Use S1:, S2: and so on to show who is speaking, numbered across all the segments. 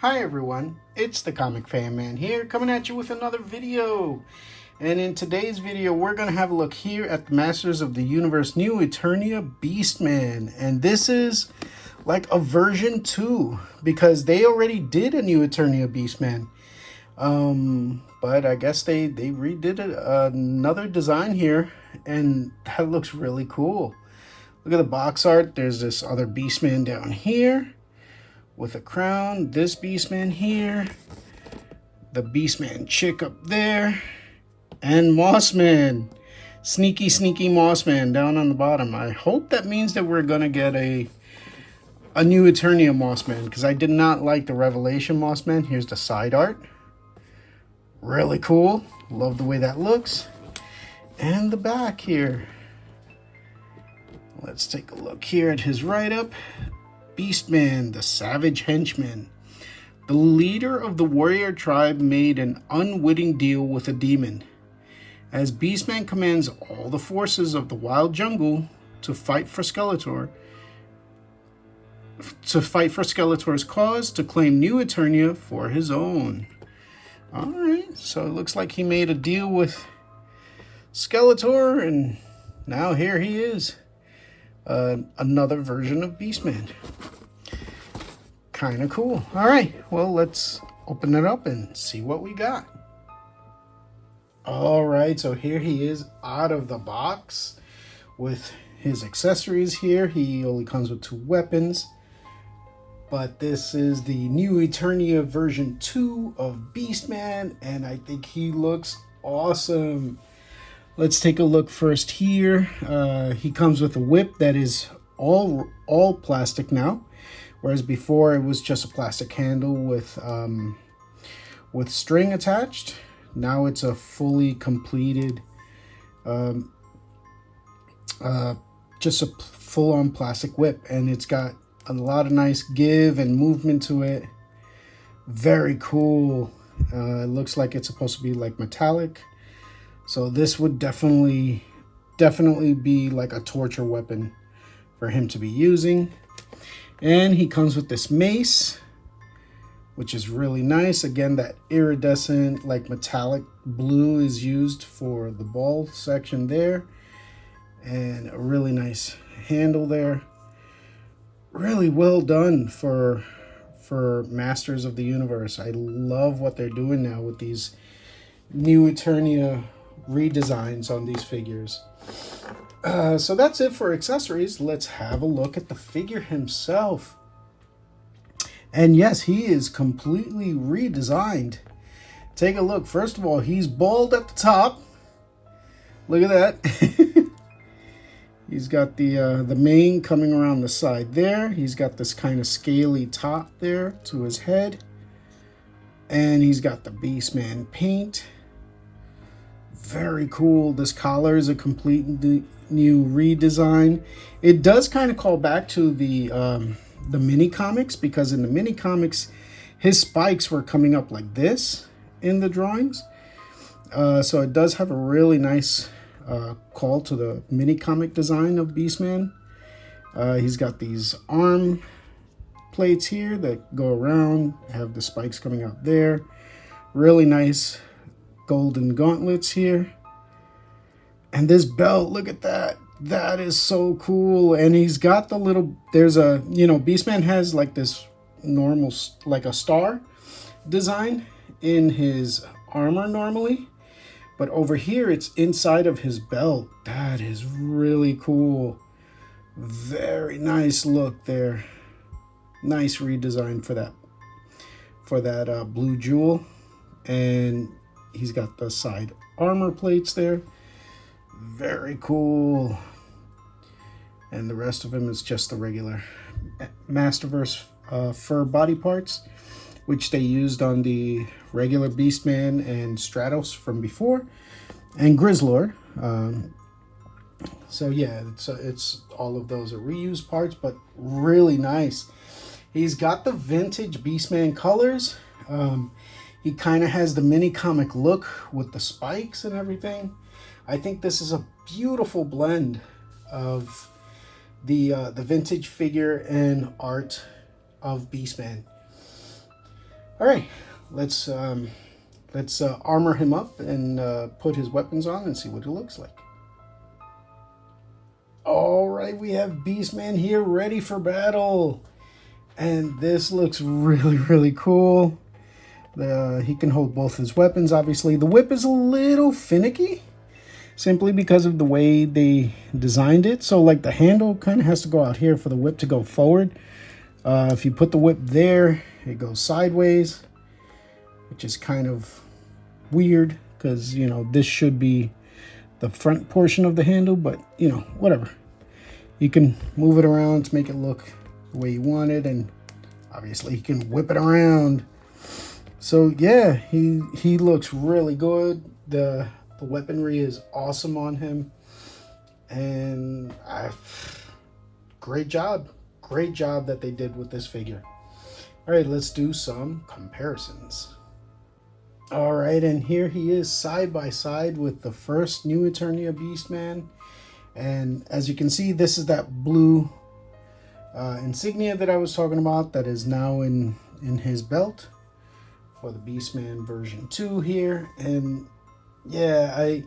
S1: Hi everyone, it's the Comic Fan Man here, coming at you with another video. And in today's video, we're going to have a look here at the Masters of the Universe new Eternia Beastman. And this is like a version 2, because they already did a new Eternia Beastman. But I guess they redid another design here, and that looks really cool. Look at the box art. There's this other Beastman down here with a crown, this Beastman here, the Beastman chick up there, and Mossman. Sneaky Mossman down on the bottom. I hope that means that we're gonna get a new Eternia Mossman, because I did not like the Revelation Mossman. Here's the side art. Really cool. Love the way that looks. And the back here. Let's take a look here at his write-up. Beastman, the Savage Henchman. The leader of the warrior tribe made an unwitting deal with a demon. As Beastman commands all the forces of the wild jungle to fight for Skeletor's cause, to claim New Eternia for his own. Alright, so it looks like he made a deal with Skeletor, and now here he is. Another version of Beastman. Kind of cool. All right, well, let's open it up and see what we got. All right, so here he is out of the box with his accessories here. He only comes with 2 weapons, but this is the new Eternia version 2 of Beastman, and I think he looks awesome. Let's take a look first here. He comes with a whip that is all plastic now, whereas before it was just a plastic handle with string attached. Now it's a fully completed, just a full-on plastic whip, and it's got a lot of nice give and movement to it. Very cool. It looks like it's supposed to be like metallic. So this would definitely be like a torture weapon for him to be using. And he comes with this mace, which is really nice. Again, that iridescent, like metallic blue is used for the ball section there. And a really nice handle there. Really well done for Masters of the Universe. I love what they're doing now with these new Eternia redesigns on these figures. So that's it for accessories. Let's have a look at the figure himself. And yes, he is completely redesigned. Take a look. First of all, he's bald at the top. Look at that. He's got the mane coming around the side there. He's got this kind of scaly top there to his head. And he's got the Beastman paint. Very cool. This collar is a completely new redesign. It does kind of call back to the mini comics, because in the mini comics his spikes were coming up like this in the drawings. So it does have a really nice call to the mini comic design of Beastman. He's got these arm plates here that go around, have the spikes coming out there. Really nice golden gauntlets here. And this belt, look at that. That is so cool. And he's got the little, there's a, Beastman has like this normal, like a star design in his armor normally. But over here, it's inside of his belt. That is really cool. Very nice look there. Nice redesign for that blue jewel. And he's got the side armor plates there. Very cool. And the rest of him is just the regular Masterverse fur body parts, which they used on the regular Beastman and Stratos from before, and Grizzlor. So yeah, it's all of those are reused parts, but really nice. He's got the vintage Beastman colors. He kind of has the mini comic look with the spikes and everything. I think this is a beautiful blend of the vintage figure and art of Beastman. All right, let's armor him up and put his weapons on and see what it looks like. All right, we have Beastman here ready for battle. And this looks really, really cool. He can hold both his weapons, obviously. The whip is a little finicky, simply because of the way they designed it. So, like, the handle kind of has to go out here for the whip to go forward. If you put the whip there, it goes sideways, which is kind of weird because, you know, this should be the front portion of the handle, but, you know, whatever. You can move it around to make it look the way you want it, and obviously you can whip it around. So yeah, he looks really good. The weaponry is awesome on him, and great job that they did with this figure. All right, let's do some comparisons. All right, and here he is side by side with the first New Eternia Beastman. And as you can see, this is that blue insignia that I was talking about that is now in his belt for the Beastman version 2 here. And yeah,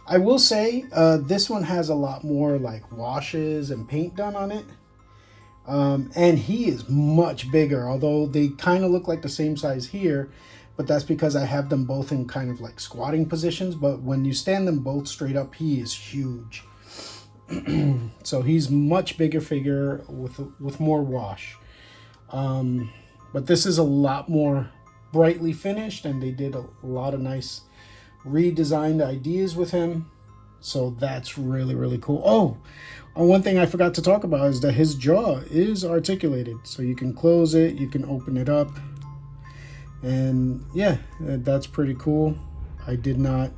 S1: I will say this one has a lot more like washes and paint done on it. And he is much bigger, although they kind of look like the same size here. But that's because I have them both in kind of like squatting positions. But when you stand them both straight up, he is huge. So he's much bigger figure with more wash. But this is a lot more brightly finished, and they did a lot of nice redesigned ideas with him. So that's really, really cool. Oh, one thing I forgot to talk about is that his jaw is articulated. So you can close it, you can open it up. And yeah, that's pretty cool. I did not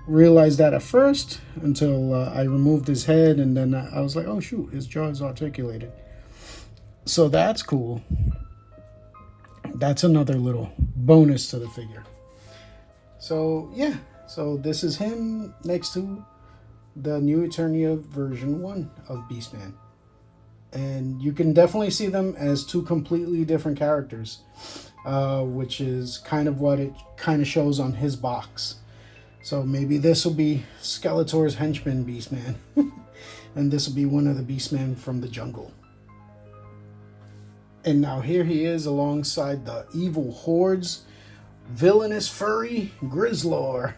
S1: realize that at first until I removed his head, and then I was like, oh shoot, his jaw is articulated. So that's cool. That's another little bonus to the figure. So yeah, so this is him next to the New Eternia version 1 of Beastman. And you can definitely see them as two completely different characters, which is kind of what it kind of shows on his box. So maybe this will be Skeletor's henchman Beastman, and this will be one of the Beastmen from the jungle. And now here he is alongside the evil horde's villainous furry Grizzlor.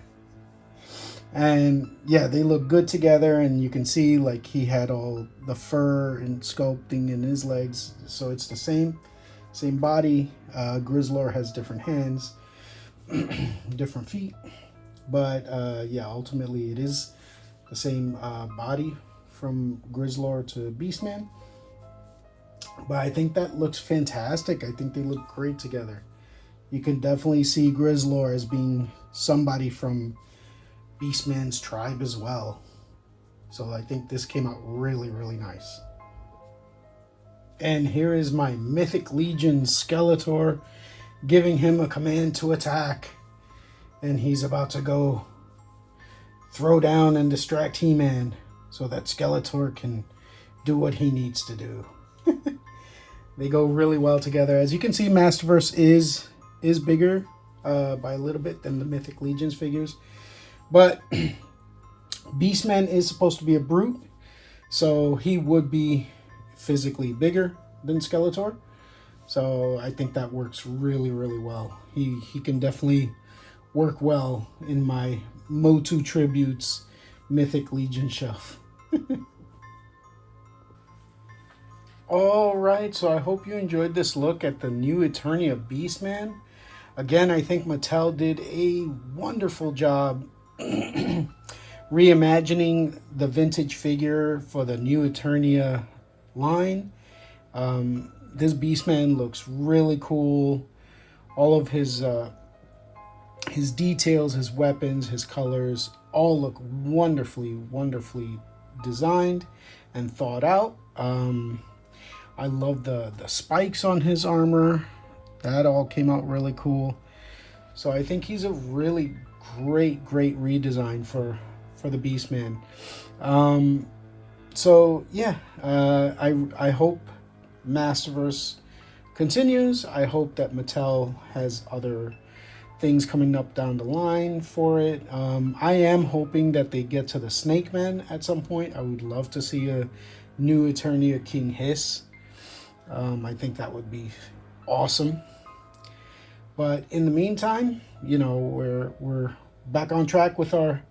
S1: And yeah, they look good together, and you can see like he had all the fur and sculpting in his legs, so it's the same body. Grizzlor has different hands, different feet, but yeah, ultimately it is the same body from Grizzlor to Beastman. But I think that looks fantastic. I think they look great together. You can definitely see Grizzlor as being somebody from Beastman's tribe as well. So I think this came out really, really nice. And here is my Mythic Legion Skeletor, giving him a command to attack. And he's about to go throw down and distract He-Man so that Skeletor can do what he needs to do. They go really well together. As you can see, Masterverse is bigger by a little bit than the Mythic Legions figures. But Beastman is supposed to be a brute, so he would be physically bigger than Skeletor. So I think that works really, really well. He can definitely work well in my Motu Tributes Mythic Legion shelf. Alright, so I hope you enjoyed this look at the New Eternia Beastman. Again, I think Mattel did a wonderful job reimagining the vintage figure for the New Eternia line. This Beastman looks really cool. All of his details, his weapons, his colors, all look wonderfully, wonderfully designed and thought out. I love the spikes on his armor. That all came out really cool. So I think he's a really great redesign for the Beastman. So yeah, I hope Masterverse continues. I hope that Mattel has other things coming up down the line for it. I am hoping that they get to the Snake Man at some point. I would love to see a new Eternia King Hiss. I think that would be awesome. But in the meantime, you know, we're back on track with our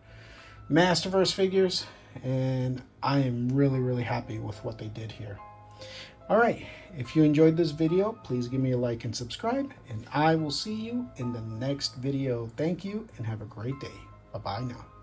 S1: Masterverse figures, and I am really happy with what they did here. All right, if you enjoyed this video, please give me a like and subscribe, and I will see you in the next video. Thank you and have a great day. Bye-bye now.